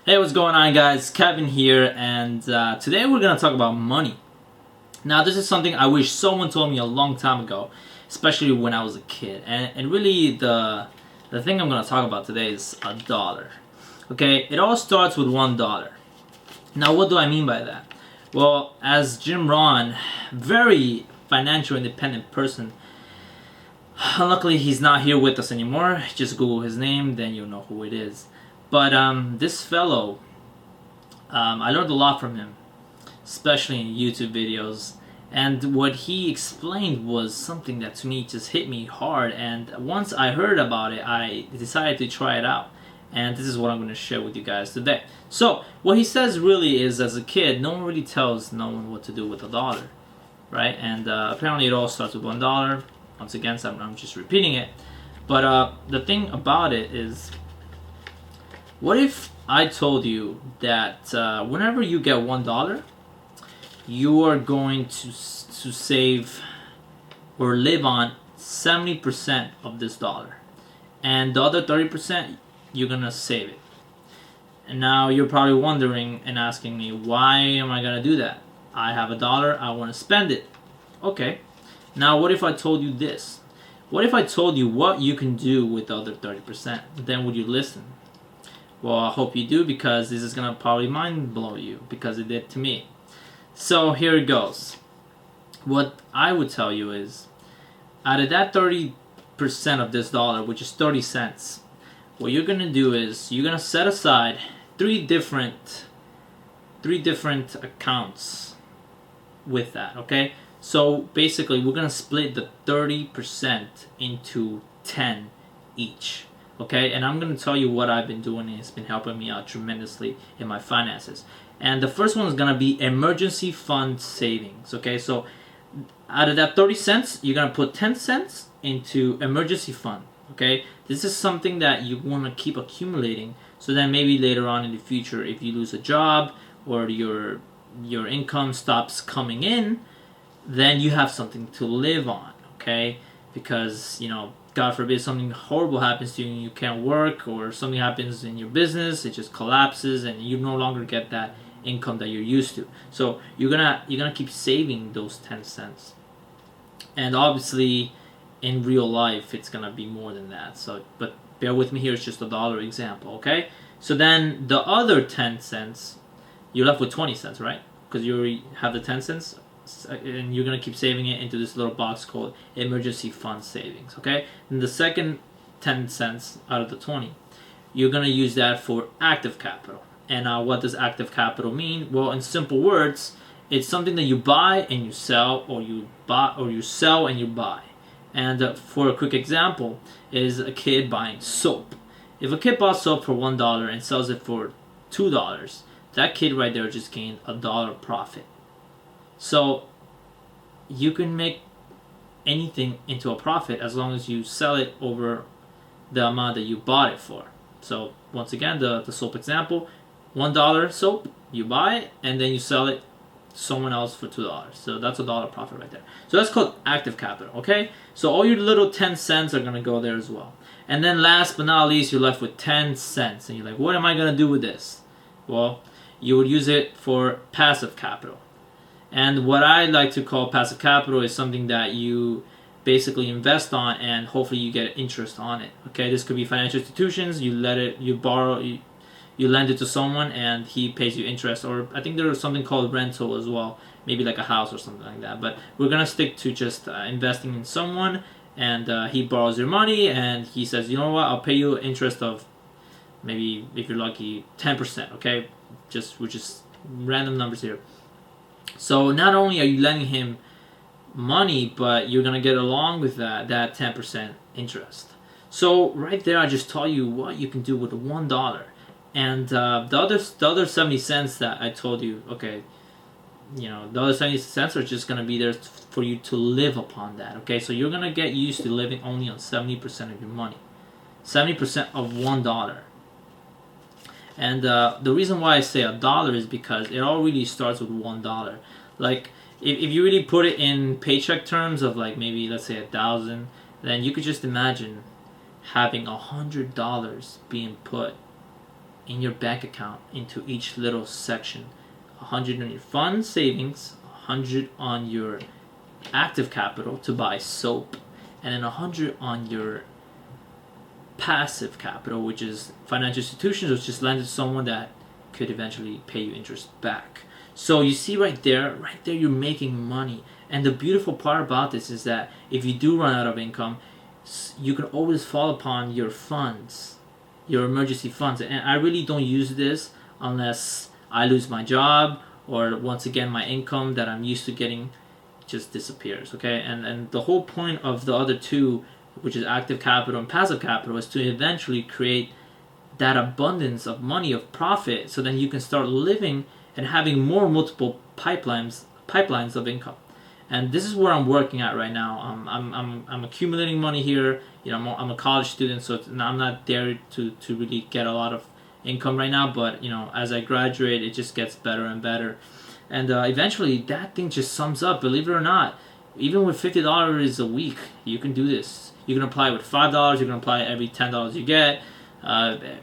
Hey, what's going on, guys? Kevin here, and today we're gonna talk about money. Now, this is something I wish someone told me a long time ago, especially when I was a kid. And really, the thing I'm gonna talk about today is a dollar. Okay, it all starts with $1. Now, what do I mean by that? Well, as Jim Rohn, very financial independent person. Luckily, he's not here with us anymore. Just Google his name, then you'll know who it is. But this fellow, I learned a lot from him, especially in YouTube videos. And what he explained was something that to me just hit me hard. And once I heard about it, I decided to try it out. And this is what I'm going to share with you guys today. So what he says really is, as a kid, no one really tells no one what to do with a dollar, right? And apparently it all starts with $1. Once again, so I'm just repeating it. But the thing about it is, what if I told you that whenever you get $1, you are going to save or live on 70% of this dollar, and the other 30% you're gonna save it. And now you're probably wondering and asking me, why am I gonna do that? I have $1, I want to spend it. Okay. Now, what if I told you this? What if I told you what you can do with the other 30%? Then would you listen? Well, I hope you do, because this is going to probably mind blow you, because it did to me. So here it goes. What I would tell you is, out of that 30% of this dollar, which is 30 cents, what you're going to do is you're going to set aside three different accounts with that, okay? So basically, we're going to split the 30% into 10 each. Okay, and I'm going to tell you what I've been doing, and it's been helping me out tremendously in my finances. And the first one is going to be emergency fund savings. Okay, so out of that 30 cents, you're going to put 10 cents into emergency fund. Okay, this is something that you want to keep accumulating, so then maybe later on in the future, if you lose a job or your income stops coming in, then you have something to live on. Okay, because, you know, God forbid something horrible happens to you and you can't work, or something happens in your business, it just collapses and you no longer get that income that you're used to. So you're gonna keep saving those 10 cents. And obviously in real life it's gonna be more than that. So but bear with me here, it's just $1 example, okay? So then the other 10 cents, you're left with 20 cents, right? Because you already have the 10 cents. And you're going to keep saving it into this little box called emergency fund savings, okay? And the second 10 cents out of the 20, you're going to use that for active capital. And what does active capital mean? Well, in simple words, it's something that you buy and you sell, or you sell and you buy. And for a quick example is a kid buying soap. If a kid bought soap for $1 and sells it for $2, that kid right there just gained $1 profit. So you can make anything into a profit as long as you sell it over the amount that you bought it for. So once again, the soap example, $1 soap, you buy it and then you sell it to someone else for $2. So that's $1 profit right there. So that's called active capital, okay? So all your little 10 cents are going to go there as well. And then last but not least, you're left with 10 cents. And you're like, what am I going to do with this? Well, you would use it for passive capital. And what I like to call passive capital is something that you basically invest on, and hopefully you get interest on it. Okay, this could be financial institutions. You lend it to someone, and he pays you interest. Or I think there's something called rental as well, maybe like a house or something like that. But we're gonna stick to just investing in someone, and he borrows your money, and he says, you know what, I'll pay you interest of maybe, if you're lucky, 10%. Okay, we're just random numbers here. So not only are you lending him money, but you're gonna get along with that 10% interest. So right there, I just told you what you can do with the $1, and the other 70 cents that I told you. Okay, you know, the other 70 cents are just gonna be there for you to live upon that. Okay, so you're gonna get used to living only on 70% of your money, 70% of $1. And the reason why I say $1 is because it all really starts with $1. Like, if you really put it in paycheck terms of, like, maybe let's say 1,000, then you could just imagine having $100 being put in your bank account into each little section. 100 on your funds, savings, 100 on your active capital to buy soap, and then 100 on your passive capital, which is financial institutions, which just lend to someone that could eventually pay you interest back. So you see right there, you're making money. And the beautiful part about this is that if you do run out of income, you can always fall upon your funds, your emergency funds. And I really don't use this unless I lose my job or once again my income that I'm used to getting just disappears. Okay, and the whole point of the other two, which is active capital and passive capital, is to eventually create that abundance of money, of profit, so then you can start living and having multiple pipelines of income. And this is where I'm working at right now. I'm accumulating money here. You know, I'm a college student, so I'm not there to really get a lot of income right now. But you know, as I graduate, it just gets better and better. And eventually, that thing just sums up. Believe it or not, even with $50 a week, you can do this. You can apply with $5. You can apply every $10 you get.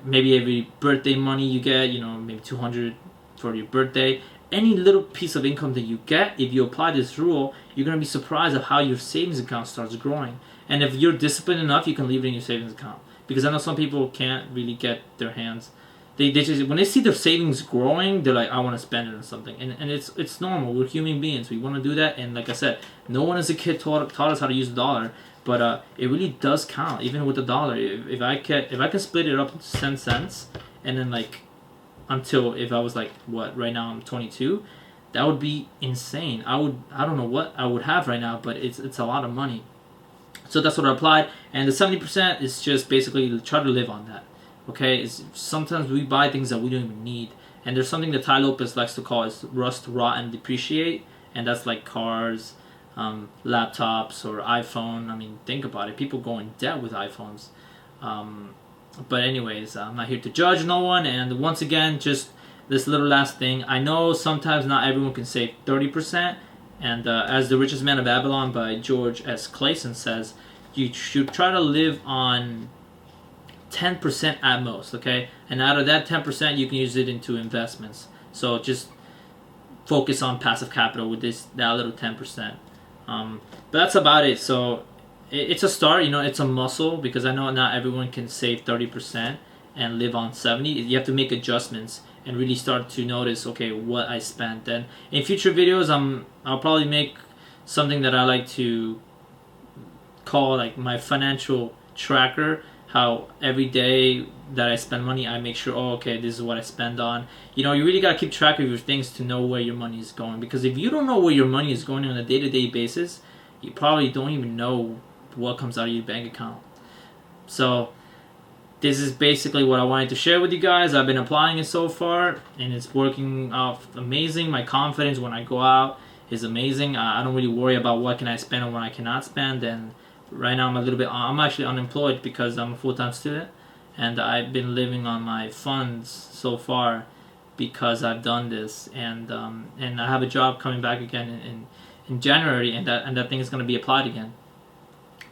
Maybe every birthday money you get. You know, maybe $200 for your birthday. Any little piece of income that you get, if you apply this rule, you're going to be surprised at how your savings account starts growing. And if you're disciplined enough, you can leave it in your savings account. Because I know some people can't really get their hands. They just, when they see their savings growing, they're like, I want to spend it on something. And it's normal. We're human beings. We want to do that. And like I said, no one as a kid taught us how to use the dollar. But it really does count, even with the dollar. If I can split it up into 10 cents, and then like, until if I was like, what, right now I'm 22, that would be insane. I don't know what I would have right now, but it's a lot of money. So that's what I applied, and the 70% is just basically try to live on that. Okay, sometimes we buy things that we don't even need, and there's something that Tai Lopez likes to call is rust, rot, and depreciate, and that's like cars, laptops, or iPhone. I mean, think about it. People go in debt with iPhones. But anyways, I'm not here to judge no one. And once again, just this little last thing. I know sometimes not everyone can save 30%. And as The Richest Man of Babylon by George S. Clason says, you should try to live on 10% at most, okay? And out of that 10%, you can use it into investments. So just focus on passive capital with that little 10%. But that's about it. So it's a start, you know, it's a muscle, because I know not everyone can save 30% and live on 70. You have to make adjustments and really start to notice, okay, what I spent. Then in future videos, I'll probably make something that I like to call like my financial tracker. How every day that I spend money, I make sure, oh, okay, this is what I spend on. You know, you really gotta keep track of your things to know where your money is going. Because if you don't know where your money is going on a day-to-day basis, you probably don't even know what comes out of your bank account. So this is basically what I wanted to share with you guys. I've been applying it so far, and it's working out amazing. My confidence when I go out is amazing. I don't really worry about what can I spend and what I cannot spend. And right now I'm actually unemployed because I'm a full-time student, and I've been living on my funds so far because I've done this. And I have a job coming back again in January, and that thing is going to be applied again.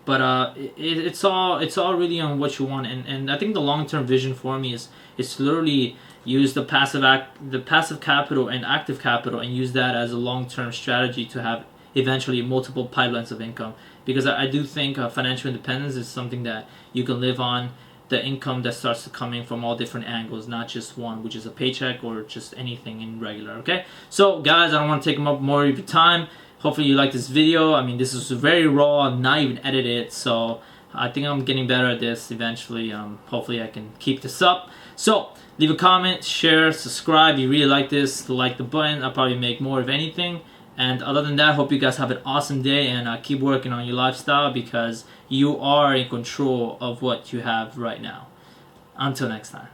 But it's all really on what you want, and I think the long-term vision for me is to literally use the passive capital and active capital and use that as a long-term strategy to have eventually multiple pipelines of income. Because I do think financial independence is something that you can live on, the income that starts to come in from all different angles, not just one, which is a paycheck or just anything in regular. Okay, so guys, I don't want to take up more of your time. Hopefully you like this video. I mean, this is very raw, not even edited, so I think I'm getting better at this eventually. Hopefully I can keep this up. So leave a comment, share, subscribe if you really like this, like the button. I'll probably make more of anything. And other than that, hope you guys have an awesome day, and keep working on your lifestyle, because you are in control of what you have right now. Until next time.